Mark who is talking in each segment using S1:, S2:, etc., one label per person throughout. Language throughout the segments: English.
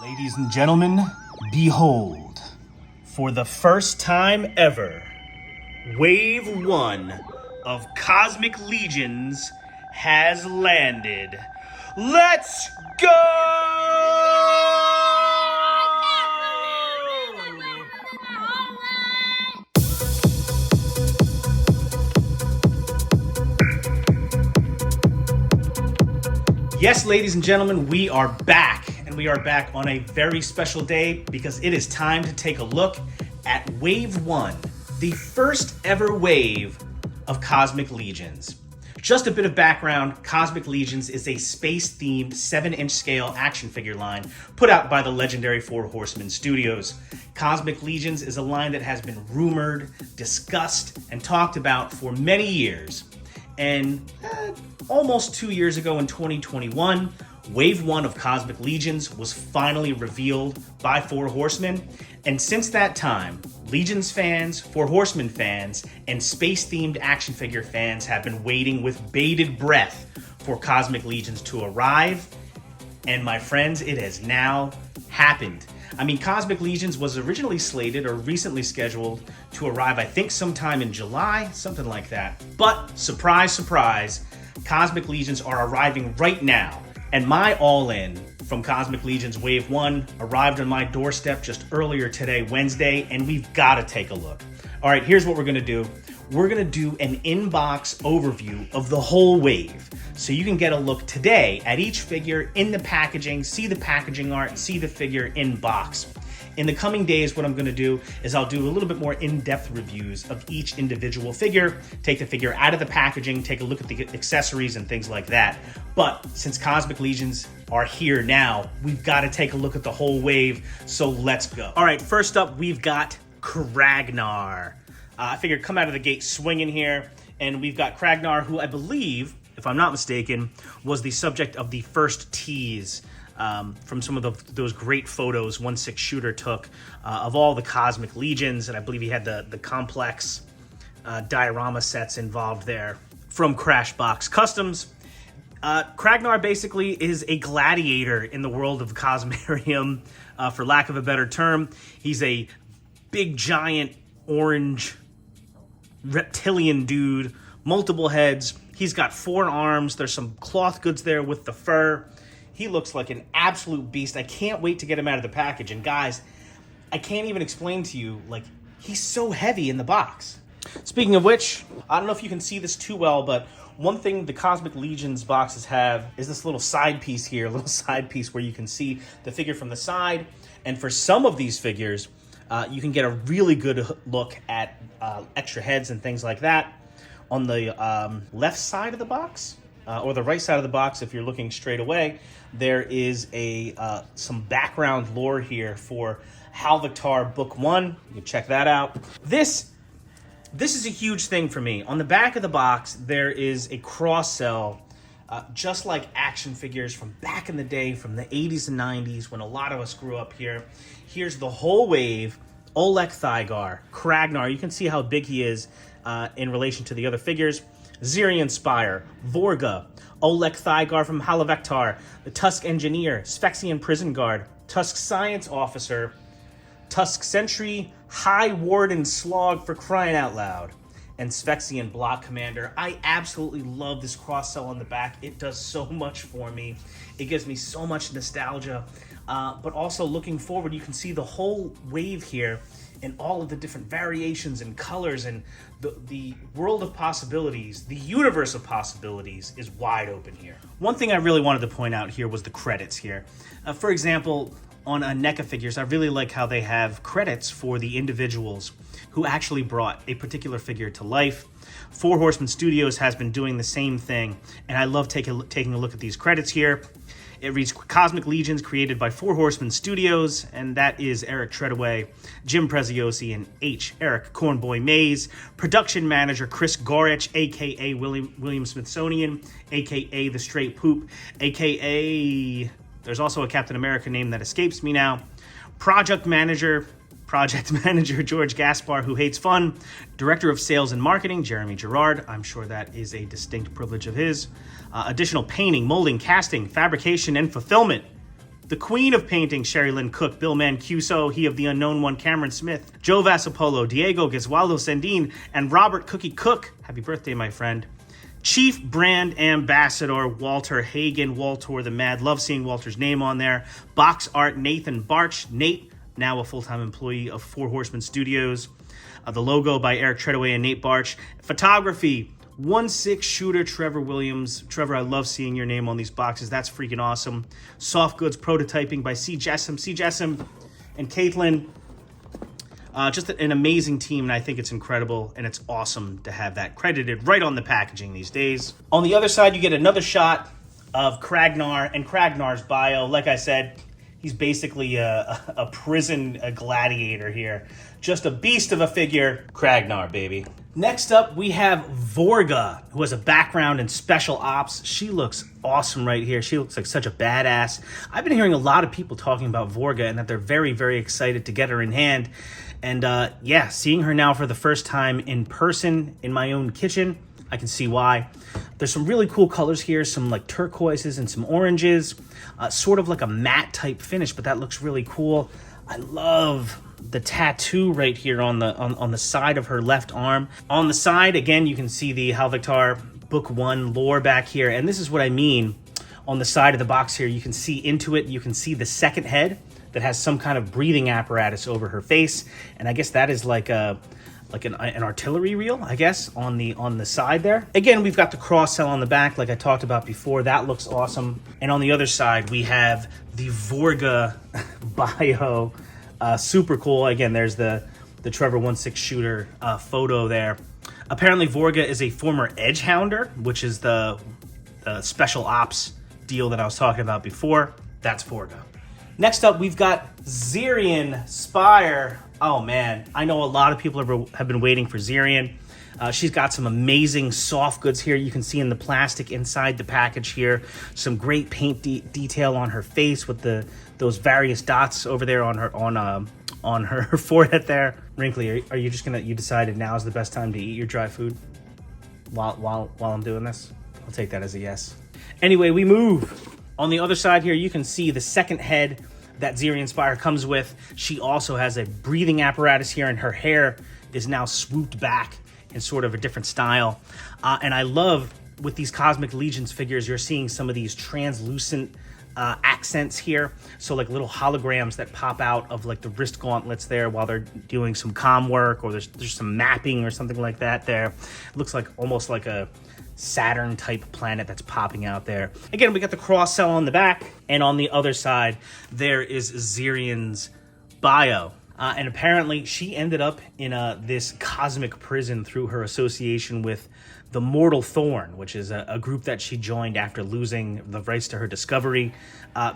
S1: Ladies and gentlemen, behold, for the first time ever, Wave 1 of Cosmic Legions has landed. Let's go! Yes, ladies and gentlemen, we are back, and we are back on a very special day because it is time to take a look at Wave 1, the first ever wave of Cosmic Legions. Just a bit of background, Cosmic Legions is a space-themed 7-inch scale action figure line put out by the legendary Four Horsemen Studios. Cosmic Legions is a line that has been rumored, discussed, and talked about for many years. And almost 2 years ago in 2021, Wave 1 of Cosmic Legions was finally revealed by Four Horsemen. And since that time, Legions fans, Four Horsemen fans, and space-themed action figure fans have been waiting with bated breath for Cosmic Legions to arrive. And my friends, it has now happened. I mean, Cosmic Legions was originally slated or recently scheduled to arrive, I think, sometime in July, something like that. But surprise, surprise, Cosmic Legions are arriving right now. And my all-in from Cosmic Legions Wave 1 arrived on my doorstep just earlier today, Wednesday, and we've got to take a look. All right, here's what we're going to do. We're going to do an in-box overview of the whole wave. So you can get a look today at each figure in the packaging, see the packaging art, see the figure in box. In the coming days, what I'm going to do is I'll do a little bit more in-depth reviews of each individual figure, take the figure out of the packaging, take a look at the accessories and things like that. But since Cosmic Legions are here now, we've got to take a look at the whole wave, so let's go. All right, first up, we've got Kragnar. I figured come out of the gate swinging here, and we've got Kragnar, who I believe, if I'm not mistaken, was the subject of the first tease from some of those great photos 1/6 Shooter took of all the Cosmic Legions, and I believe he had the complex diorama sets involved there from Crashbox Customs. Kragnar basically is a gladiator in the world of Cosmarium, for lack of a better term. He's a big, giant, orange reptilian dude, multiple heads. He's got 4 arms. There's some cloth goods there with the fur. He looks like an absolute beast. I can't wait to get him out of the package. And guys, I can't even explain to you, like, he's so heavy in the box. Speaking of which, I don't know if you can see this too well, but one thing the Cosmic Legions boxes have is this little side piece here, a little side piece where you can see the figure from the side. And for some of these figures, you can get a really good look at extra heads and things like that. On the left side of the box, or the right side of the box, if you're looking straight away, there is some background lore here for Halavectar Book 1. You can check that out. This is a huge thing for me. On the back of the box, there is a cross-sell, just like action figures from back in the day, from the 80s and 90s, when a lot of us grew up here. Here's the whole wave. Olek, Thygarde, Kragnar. You can see how big he is in relation to the other figures. Zerian Spire, Vorga, Olek Thygarde from Halavectar, the Tusk Engineer, Spexian Prison Guard, Tusk Science Officer, Tusk Sentry, High Warden Slog for crying out loud, and Spexian Block Commander. I absolutely love this cross-sell on the back. It does so much for me. It gives me so much nostalgia. But also looking forward, you can see the whole wave here and all of the different variations and colors, and the world of possibilities, the universe of possibilities is wide open here. One thing I really wanted to point out here was the credits here. For example, on NECA figures, I really like how they have credits for the individuals who actually brought a particular figure to life. Four Horsemen Studios has been doing the same thing, and I love taking a look at these credits here. It reads Cosmic Legions created by Four Horsemen Studios, and that is Eric Treadaway, Jim Preziosi, and Eric Cornboy Mays. Production manager Chris Gorich, a.k.a. William Smithsonian, a.k.a. The Straight Poop, a.k.a. There's also a Captain America name that escapes me now. Project manager George Gaspar, who hates fun. Director of Sales and Marketing, Jeremy Gerard. I'm sure that is a distinct privilege of his. Additional painting, molding, casting, fabrication, and fulfillment, The queen of painting, Sherry Lynn Cook, Bill Mancuso, he of the unknown one, Cameron Smith, Joe Vassapolo, Diego Gesualdo Sendin, and Robert Cookie Cook. Happy birthday, my friend. Chief Brand Ambassador, Walter Hagen. Walter the Mad. Love seeing Walter's name on there. Box art, Nathan Barch. Nate, now a full-time employee of Four Horsemen Studios. The logo by Eric Treadaway and Nate Barch. Photography, 1/6 shooter, Trevor Williams. Trevor, I love seeing your name on these boxes. That's freaking awesome. Soft goods prototyping by C. Jessam. C. Jessam and Caitlin. Just an amazing team, and I think it's incredible, and it's awesome to have that credited right on the packaging these days. On the other side, you get another shot of Kragnar and Kragnar's bio. Like I said, he's basically a prison gladiator here. Just a beast of a figure. Kragnar, baby. Next up, we have Vorga, who has a background in special ops. She looks awesome right here. She looks like such a badass. I've been hearing a lot of people talking about Vorga and that they're very, very excited to get her in hand. And yeah, seeing her now for the first time in person in my own kitchen, I can see why. There's some really cool colors here, some like turquoises and some oranges, sort of like a matte type finish, but that looks really cool. I love the tattoo right here on the side of her left arm. On the side, again, you can see the Halavectar Book 1 lore back here, and this is what I mean. On the side of the box here, you can see into it, you can see the second head that has some kind of breathing apparatus over her face, and I guess that is like an artillery reel, I guess, on the side there. Again, we've got the cross cell on the back, like I talked about before. That looks awesome. And on the other side, we have the Vorga bio. Super cool. Again, there's the Trevor 1/6 shooter photo there. Apparently, Vorga is a former edge hounder, which is the special ops deal that I was talking about before. That's Vorga. Next up, we've got Zerian Spire. Oh man, I know a lot of people have been waiting for Zerian. She's got some amazing soft goods here. You can see in the plastic inside the package here, some great paint detail on her face with those various dots over there on her forehead there. Wrinkly, are you just you decided now is the best time to eat your dry food while I'm doing this? I'll take that as a yes. Anyway, we move. On the other side here, you can see the second head that Zerian Spire comes with. She also has a breathing apparatus here, and her hair is now swooped back in sort of a different style. And I love, with these Cosmic Legions figures, you're seeing some of these translucent accents here. So like little holograms that pop out of like the wrist gauntlets there while they're doing some comm work, or there's some mapping or something like that there. It looks like almost like a Saturn type planet that's popping out there. Again, we got the cross cell on the back, and on the other side there is Zerian's bio. And apparently she ended up in this cosmic prison through her association with the Mortal Thorn, which is a group that she joined after losing the rights to her discovery.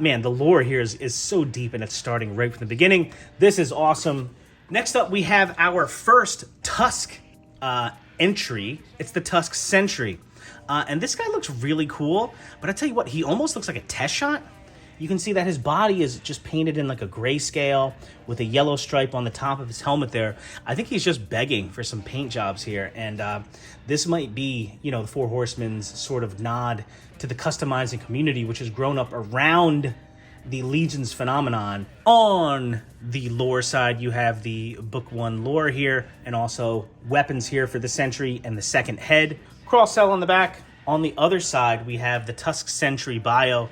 S1: Man, the lore here is so deep, and it's starting right from the beginning. This is awesome. Next up, we have our first Tusk entry. It's the Tusk Sentry. And this guy looks really cool, but I tell you what, he almost looks like a test shot. You can see that his body is just painted in like a grayscale with a yellow stripe on the top of his helmet there. I think he's just begging for some paint jobs here. And this might be, the Four Horsemen's sort of nod to the customizing community, which has grown up around the Legions phenomenon. On the lore side, you have the Book 1 lore here, and also weapons here for the Sentry and the second head. Cross cell on the back. On the other side, we have the Tusk Sentry bio.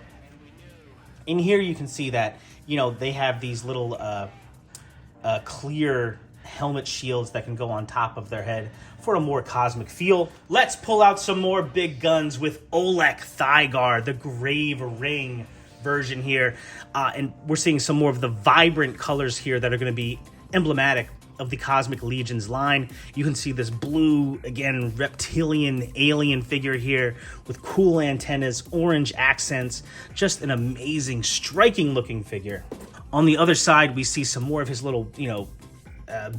S1: In here, you can see that, they have these little clear helmet shields that can go on top of their head for a more cosmic feel. Let's pull out some more big guns with Olek Thygarde, the Grave Ring version here. And we're seeing some more of the vibrant colors here that are going to be emblematic of the Cosmic Legions line. You can see this blue, again, reptilian alien figure here with cool antennas, orange accents, just an amazing, striking looking figure. On the other side, we see some more of his little,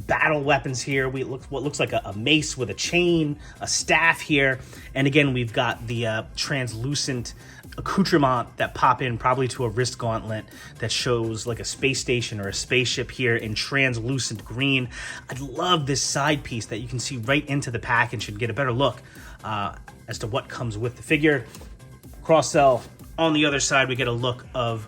S1: battle weapons here. What looks like a mace with a chain, a staff here. And again, we've got the translucent accoutrement that pop in probably to a wrist gauntlet that shows like a space station or a spaceship here in translucent green. I love this side piece that you can see right into the package and get a better look as to what comes with the figure. Cross cell. On the other side, we get a look of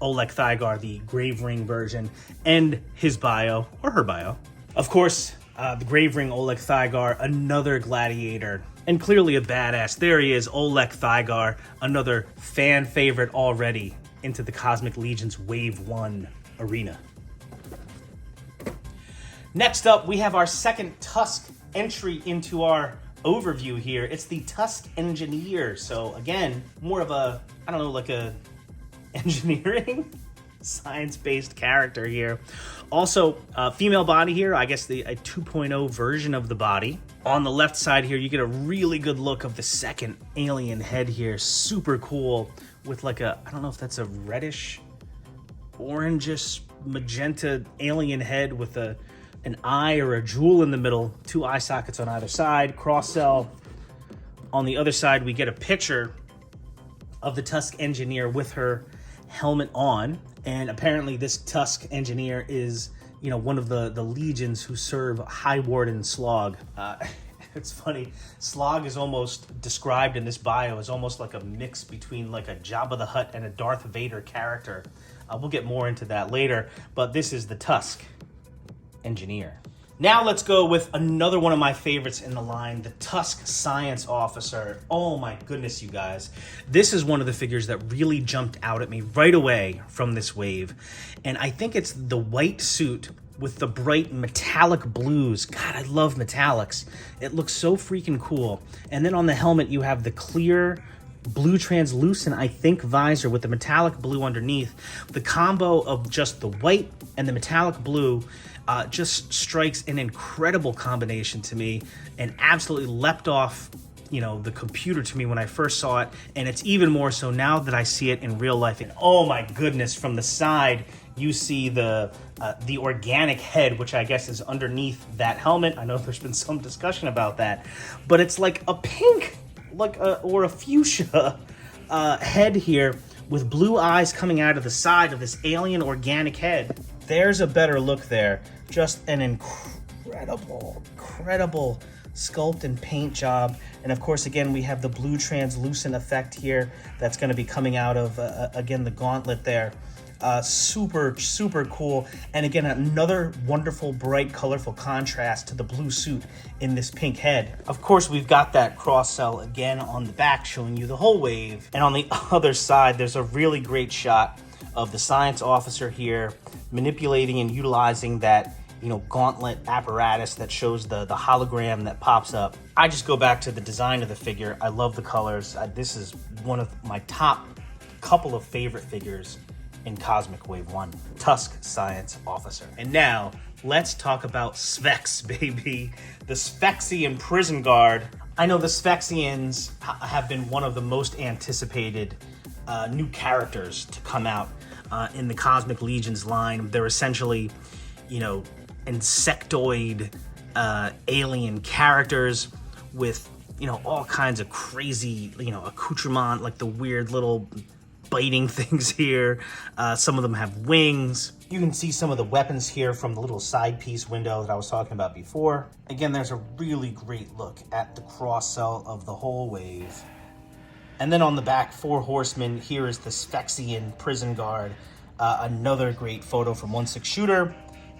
S1: Olek Thygarde, the Grave Ring version, and his bio, or her bio. Of course, the Grave Ring Olek Thygarde, another gladiator, and clearly a badass. There he is, Olek Thygarde, another fan favorite already into the Cosmic Legion's Wave 1 arena. Next up, we have our second Tusk entry into our overview here. It's the Tusk Engineer. So again, more of a, I don't know, like a engineering science-based character here. Also, female body here, I guess a 2.0 version of the body. On the left side here, you get a really good look of the second alien head here. Super cool with like a, I don't know if that's a reddish, orangish, magenta alien head with an eye or a jewel in the middle, 2 eye sockets on either side, cross-cell. On the other side, we get a picture of the Tusk Engineer with her helmet on. And apparently this Tusk Engineer is, you know, one of the legions who serve High Warden Slog. It's funny, Slog is almost described in this bio as almost like a mix between like a Jabba the Hutt and a Darth Vader character. We'll get more into that later, but this is the Tusk Engineer. Now let's go with another one of my favorites in the line, the Tusk Science Officer. Oh my goodness, you guys. This is one of the figures that really jumped out at me right away from this wave. And I think it's the white suit with the bright metallic blues. God, I love metallics. It looks so freaking cool. And then on the helmet, you have the clear blue translucent, I think, visor with the metallic blue underneath. The combo of just the white and the metallic blue just strikes an incredible combination to me, and absolutely leapt off, you know, the computer to me when I first saw it, and it's even more so now that I see it in real life. And oh my goodness, from the side you see the organic head, which I guess is underneath that helmet. I know there's been some discussion about that, but it's like a pink, or a fuchsia head here with blue eyes coming out of the side of this alien organic head. There's a better look there. Just an incredible sculpt and paint job. And of course, again, we have the blue translucent effect here that's going to be coming out of, again, the gauntlet there. Super cool. And again, another wonderful, bright, colorful contrast to the blue suit in this pink head. Of course, we've got that cross-cell again on the back showing you the whole wave. And on the other side, there's a really great shot of the science officer here manipulating and utilizing that, you know, gauntlet apparatus that shows the hologram that pops up. I just go back to the design of the figure. I love the colors. This is one of my top couple of favorite figures in Cosmic Wave 1, Tusk Science Officer. And now, let's talk about Spex, baby. The Spexian Prison Guard. I know the Spexians have been one of the most anticipated new characters to come out in the Cosmic Legion's line. They're essentially, you know, insectoid alien characters with, you know, all kinds of crazy, you know, accoutrement, like the weird little biting things here. Some of them have wings. You can see some of the weapons here from the little side piece window that I was talking about before. Again, there's a really great look at the cross-cell of the whole wave. And then on the back, 4 horsemen. Here is the Spexian Prison Guard. Another great photo from 1/6 Shooter.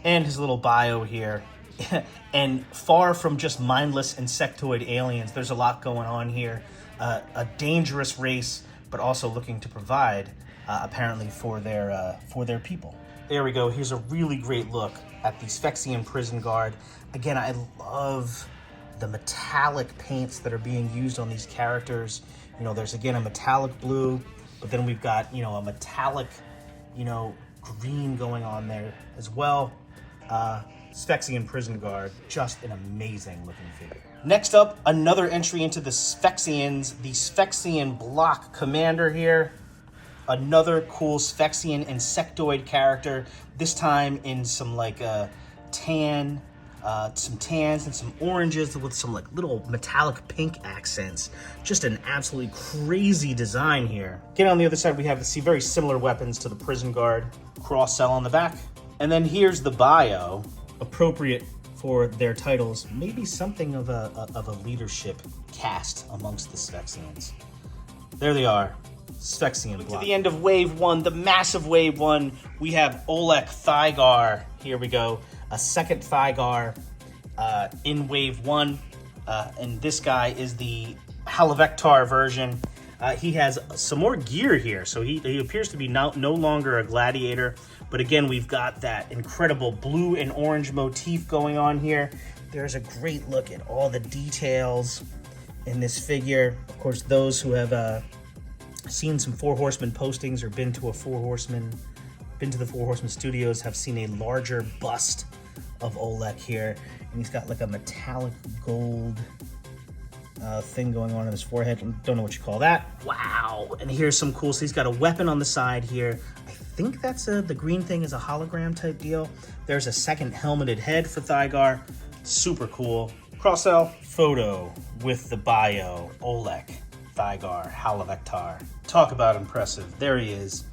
S1: And his little bio here. And far from just mindless insectoid aliens, there's a lot going on here. A dangerous race, but also looking to provide, apparently, for their people. There we go. Here's a really great look at the Spexian Prison Guard. Again, I love the metallic paints that are being used on these characters. You know, there's, again, a metallic blue, but then we've got, you know, a metallic, you know, green going on there as well. Spexian Prison Guard, just an amazing looking figure. Next up, another entry into the Spexians, the Spexian Block Commander here. Another cool Spexian insectoid character, this time in some like some tans and some oranges with some like little metallic pink accents. Just an absolutely crazy design here. Again, on the other side, we have very similar weapons to the Prison Guard. Cross-cell on the back. And then here's the bio, appropriate for their titles, maybe something of a leadership cast amongst the Spexians. There they are, Spexian block. To the end of Wave 1, the massive Wave 1, we have Olek Thygarde. Here we go. A second Thygarde in Wave 1. And this guy is the Halavectar version. He has some more gear here, so he appears to be no longer a gladiator. But again, we've got that incredible blue and orange motif going on here. There's a great look at all the details in this figure. Of course, those who have seen some Four Horsemen postings or been to the Four Horsemen studios have seen a larger bust of Olek here. And he's got like a metallic gold thing going on his forehead. Don't know what you call that. Wow. And here's some cool, so he's got a weapon on the side here. I think that's the green thing is a hologram type deal. There's a second helmeted head for Thygarde. Super cool. Cross-sell photo with the bio. Olek Thygarde, Halavectar. Talk about impressive. There he is.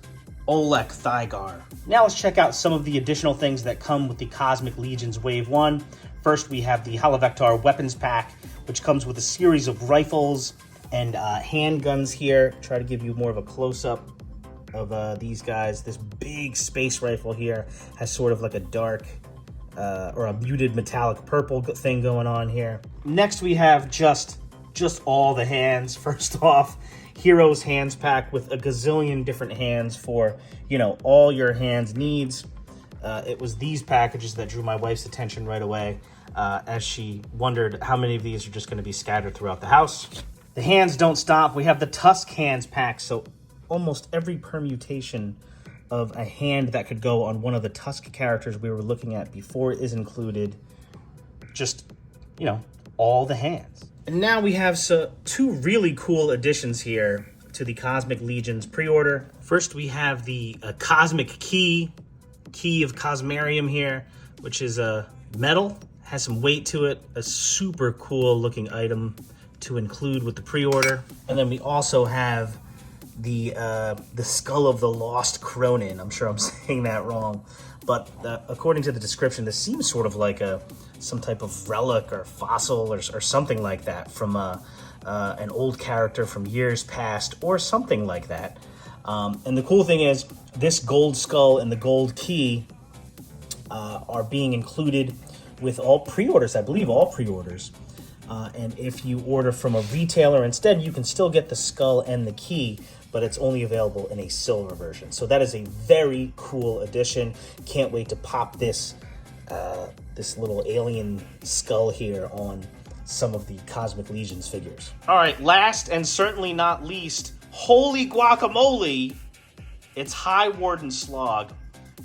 S1: Olek Thygarde. Now let's check out some of the additional things that come with the Cosmic Legions Wave 1. First, we have the Halavectar weapons pack, which comes with a series of rifles and handguns here. Try to give you more of a close-up of these guys. This big space rifle here has sort of like a dark or a muted metallic purple thing going on here. Next, we have just all the hands. First off, Heroes Hands pack with a gazillion different hands for, all your hands needs. It was these packages that drew my wife's attention right away as she wondered how many of these are just going to be scattered throughout the house. The hands don't stop. We have the Tusk Hands pack, so almost every permutation of a hand that could go on one of the Tusk characters we were looking at before is included. Just, all the hands. And now we have two really cool additions here to the Cosmic Legions pre-order. First, we have the Cosmic Key of Cosmarium here, which is a metal, has some weight to it, a super cool looking item to include with the pre-order. And then we also have the Skull of the Lost Cronin. I'm sure I'm saying that wrong, but according to the description, this seems sort of like some type of relic or fossil or something like that from an old character from years past or something like that. And the cool thing is this gold skull and the gold key are being included with all pre-orders, I believe all pre-orders. And if you order from a retailer instead, you can still get the skull and the key, but it's only available in a silver version. So that is a very cool addition. Can't wait to pop this little alien skull here on some of the Cosmic Legions figures. All right, last and certainly not least, holy guacamole, it's High Warden Slog.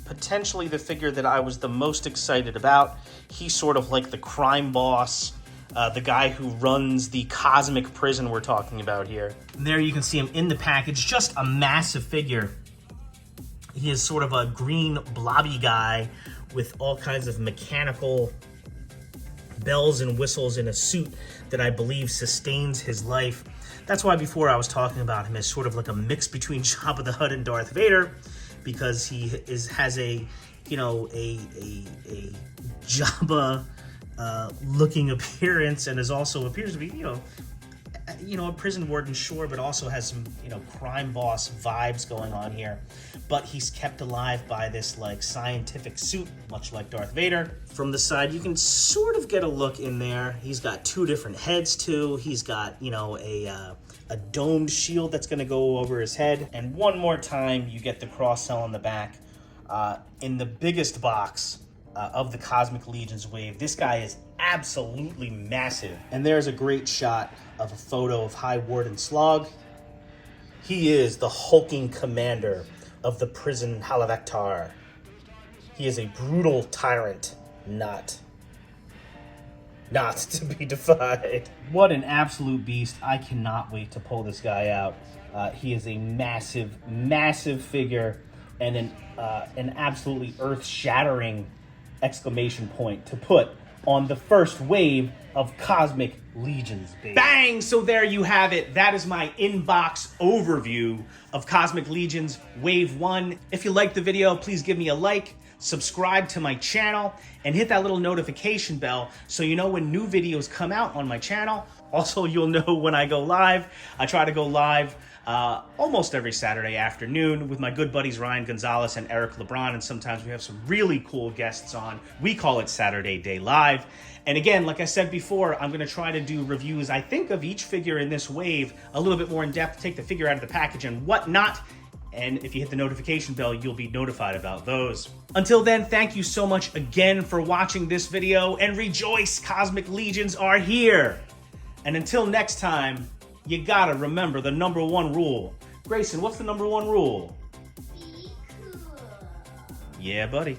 S1: Potentially the figure that I was the most excited about. He's sort of like the crime boss, the guy who runs the cosmic prison we're talking about here. And there you can see him in the package, just a massive figure. He is sort of a green blobby guy with all kinds of mechanical bells and whistles in a suit that I believe sustains his life. That's why before I was talking about him as sort of like a mix between Jabba the Hutt and Darth Vader, because he has a Jabba looking appearance and also appears to be a prison warden, sure, but also has some crime boss vibes going on here. But he's kept alive by this like scientific suit, much like Darth Vader. From the side, you can sort of get a look in there. He's got two different heads too. He's got a domed shield that's going to go over his head. And one more time, you get the cross-sell on the back. In the biggest box of the Cosmic Legions wave, this guy is absolutely massive. And there's a great shot of a photo of High Warden Slog. He is the hulking commander of the prison Halavectar. He is a brutal tyrant, not to be defied. What an absolute beast. I cannot wait to pull this guy out. He is a massive, massive figure and an absolutely earth-shattering exclamation point to put on the first wave of Cosmic Legions, baby. Bang! So there you have it. That is my inbox overview of Cosmic Legions Wave 1. If you liked the video, please give me a like, subscribe to my channel, and hit that little notification bell so you know when new videos come out on my channel. Also, you'll know when I go live. I try to go live almost every Saturday afternoon with my good buddies Ryan Gonzalez and Eric LeBron, and sometimes we have some really cool guests on. We call it Saturday Day Live. And again, like I said before, I'm going to try to do reviews, I think, of each figure in this wave a little bit more in depth, take the figure out of the package and whatnot. And if you hit the notification bell, you'll be notified about those. Until then, thank you so much again for watching this video, and rejoice, Cosmic Legions are here! And until next time, you gotta remember the #1 rule. Grayson, what's the #1 rule?
S2: Be cool.
S1: Yeah, buddy.